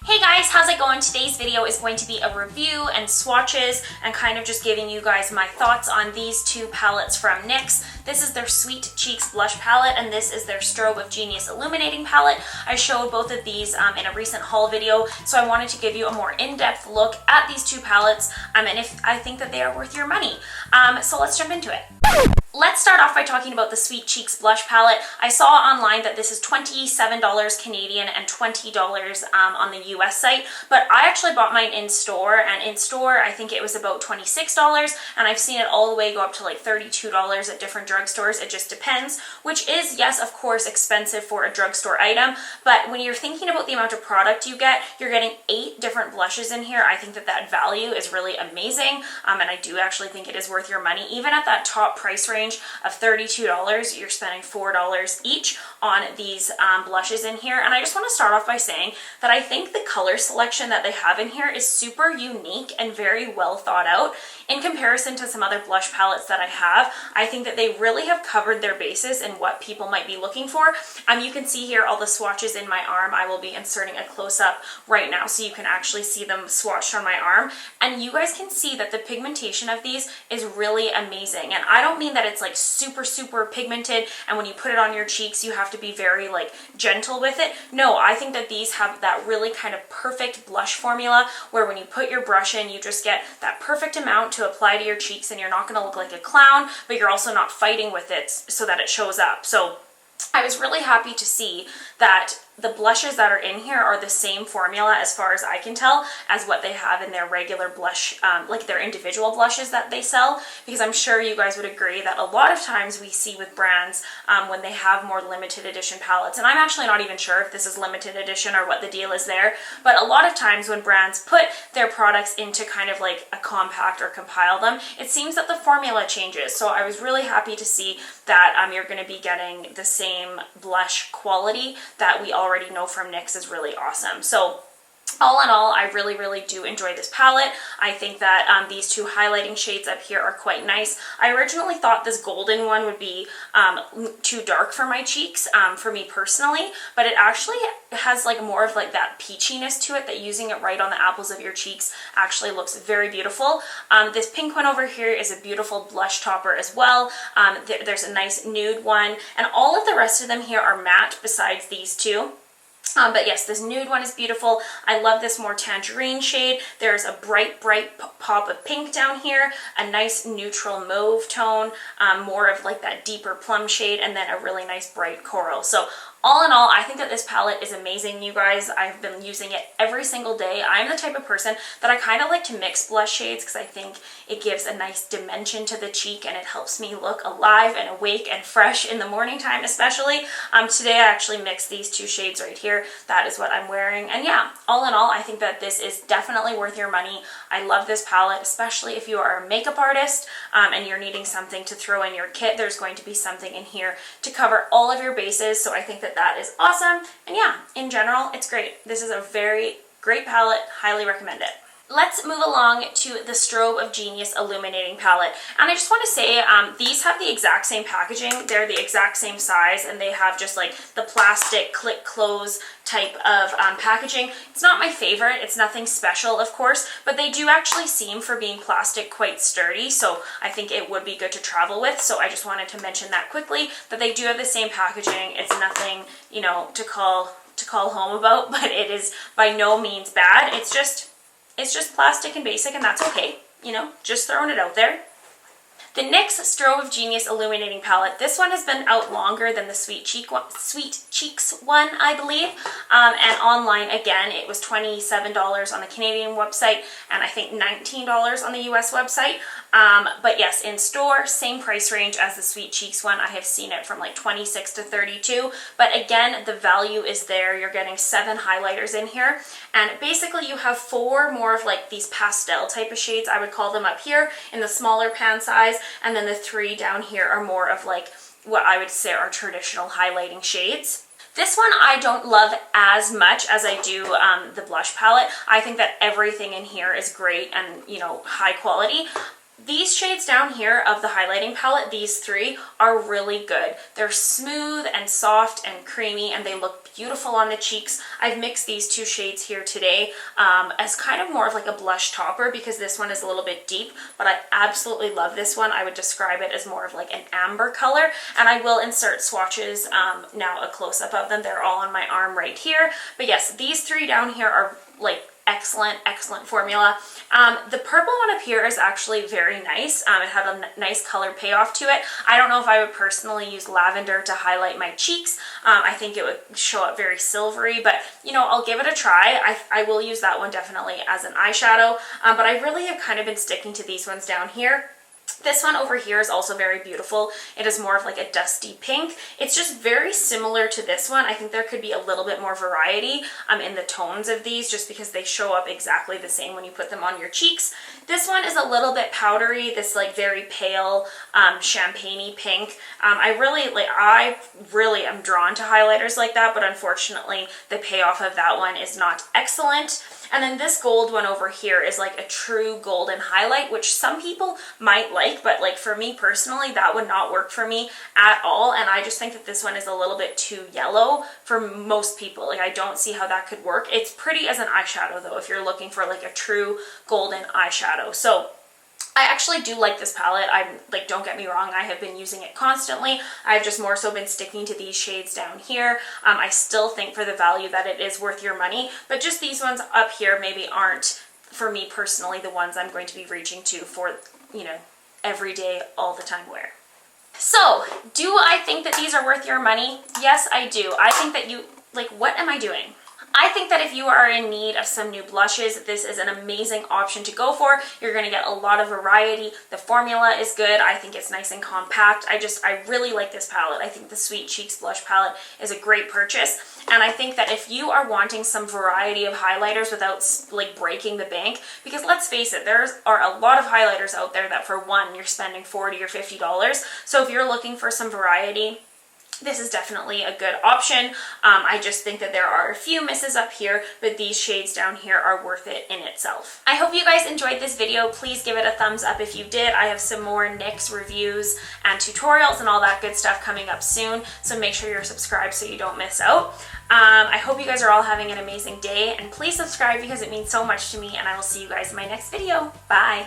Hey guys, how's it going? Today's video is going to be a review and swatches and kind of just giving you guys my thoughts on these two palettes from NYX. This is their Sweet Cheeks blush palette and this is their Strobe of Genius Illuminating palette. I showed both of these in a recent haul video, so I wanted to give you a more in-depth look at these two palettes and if I think that they are worth your money. So let's jump into it. Let's start off by talking about the Sweet Cheeks blush palette. I saw online that this is $27 Canadian and $20 on the US site, but I actually bought mine in store, and in store I think it was about $26, and I've seen it all the way go up to like $32 at different drugstores. It just depends, which is, yes, of course, expensive for a drugstore item, but when you're thinking about the amount of product you get, you're getting 8 different blushes in here. I think that that value is really amazing, and I do actually think it is worth your money. Even at that top price range of $32, you're spending $4 each on these blushes in here. And I just want to start off by saying that I think the color selection that they have in here is super unique and very well thought out in comparison to some other blush palettes that I have. I think that they really have covered their bases in what people might be looking for. You can see here all the swatches in my arm. I will be inserting a close-up right now so you can actually see them swatched on my arm, and you guys can see that the pigmentation of these is really amazing. And I don't mean that it's like super pigmented and when you put it on your cheeks you have to be very like gentle with it. No, I think that these have that really kind of perfect blush formula where when you put your brush in, you just get that perfect amount to apply to your cheeks, and you're not going to look like a clown, but you're also not fighting with it so that it shows up. So I was really happy to see that the blushes that are in here are the same formula, as far as I can tell, as what they have in their regular blush, like their individual blushes that they sell, because I'm sure you guys would agree that a lot of times we see with brands when they have more limited edition palettes, and I'm actually not even sure if this is limited edition or what the deal is there, but a lot of times when brands put their products into kind of like a compact or compile them, it seems that the formula changes. So I was really happy to see that you're going to be getting the same blush quality that we already know from NYX is really awesome. So all in all, I really do enjoy this palette. I think that these two highlighting shades up here are quite nice. I originally thought this golden one would be too dark for my cheeks, for me personally, but it actually has like more of like that peachiness to it, that using it right on the apples of your cheeks actually looks very beautiful. This pink one over here is a beautiful blush topper as well. There's a nice nude one, and all of the rest of them here are matte besides these two. But yes, this nude one is beautiful. I love this more tangerine shade. There's a bright pop of pink down here, a nice neutral mauve tone, more of like that deeper plum shade, and then a really nice bright coral. So all in all, I think that this palette is amazing, you guys. I've been using it every single day. I'm the type of person that I kind of like to mix blush shades because I think it gives a nice dimension to the cheek and it helps me look alive and awake and fresh in the morning time especially. Today I actually mixed these two shades right here. That is what I'm wearing. And yeah, all in all, I think that this is definitely worth your money. I love this palette, especially if you are a makeup artist and you're needing something to throw in your kit. There's going to be something in here to cover all of your bases, so I think that that is awesome. And yeah, in general, it's great. This is a very great palette. Highly recommend it. Let's move along to the Strobe of Genius Illuminating palette. And I just want to say, these have the exact same packaging. They're the exact same size, and they have just like the plastic click close type of packaging. It's not my favorite. It's nothing special, of course, but they do actually seem, for being plastic, quite sturdy. So I think it would be good to travel with. So I just wanted to mention that quickly, that they do have the same packaging. It's nothing, you know, to call home about, but it is by no means bad. It's just plastic and basic, and that's okay, you know, just throwing it out there. The NYX Strobe of Genius Illuminating palette, this one has been out longer than the Sweet Cheeks one, I believe, and online, again, it was $27 on the Canadian website, and I think $19 on the US website. But yes, in store, same price range as the Sweet Cheeks one. I have seen it from like $26 to $32, but again, the value is there. You're getting 7 highlighters in here, and basically you have 4 more of like these pastel type of shades, I would call them, up here in the smaller pan size, and then the 3 down here are more of like what I would say are traditional highlighting shades. This one I don't love as much as I do the blush palette. I think that everything in here is great and, you know, high quality. These shades down here of the highlighting palette, these three, are really good. They're smooth and soft and creamy, and they look beautiful on the cheeks. I've mixed these two shades here today as kind of more of like a blush topper because this one is a little bit deep, but I absolutely love this one. I would describe it as more of like an amber color, and I will insert swatches now, a close-up of them. They're all on my arm right here. But yes, these three down here are like excellent formula. The purple one up here is actually very nice. It had a nice color payoff to it. I don't know if I would personally use lavender to highlight my cheeks. I think it would show up very silvery, but you know, I'll give it a try. I will use that one definitely as an eyeshadow, but I really have kind of been sticking to these ones down here. This one over here is also very beautiful. It is more of like a dusty pink. It's just very similar to this one. I think there could be a little bit more variety in the tones of these just because they show up exactly the same when you put them on your cheeks. This one is a little bit powdery, this like very pale champagne-y pink. I really am drawn to highlighters like that, but unfortunately the payoff of that one is not excellent. And then this gold one over here is like a true golden highlight, which some people might like, but like for me personally, that would not work for me at all. And I just think that this one is a little bit too yellow for most people. Like I don't see how that could work. It's pretty as an eyeshadow though, if you're looking for like a true golden eyeshadow. So I actually do like this palette. Don't get me wrong, I have been using it constantly. I've just more so been sticking to these shades down here. I still think for the value that it is worth your money, but just these ones up here maybe aren't, for me personally, the ones I'm going to be reaching to for, you know, everyday, all the time wear. So, do I think that these are worth your money? Yes, I do. I think that what am I doing? I think that if you are in need of some new blushes, this is an amazing option to go for. You're going to get a lot of variety. The formula is good. I think it's nice and compact. I really like this palette. I think the Sweet Cheeks blush palette is a great purchase. And I think that if you are wanting some variety of highlighters without like breaking the bank, because let's face it, there are a lot of highlighters out there that for one, you're spending $40 or $50. So if you're looking for some variety, this is definitely a good option. I just think that there are a few misses up here, but these shades down here are worth it in itself. I hope you guys enjoyed this video. Please give it a thumbs up if you did. I have some more NYX reviews and tutorials and all that good stuff coming up soon, so make sure you're subscribed so you don't miss out. I hope you guys are all having an amazing day, and please subscribe because it means so much to me, and I will see you guys in my next video. Bye!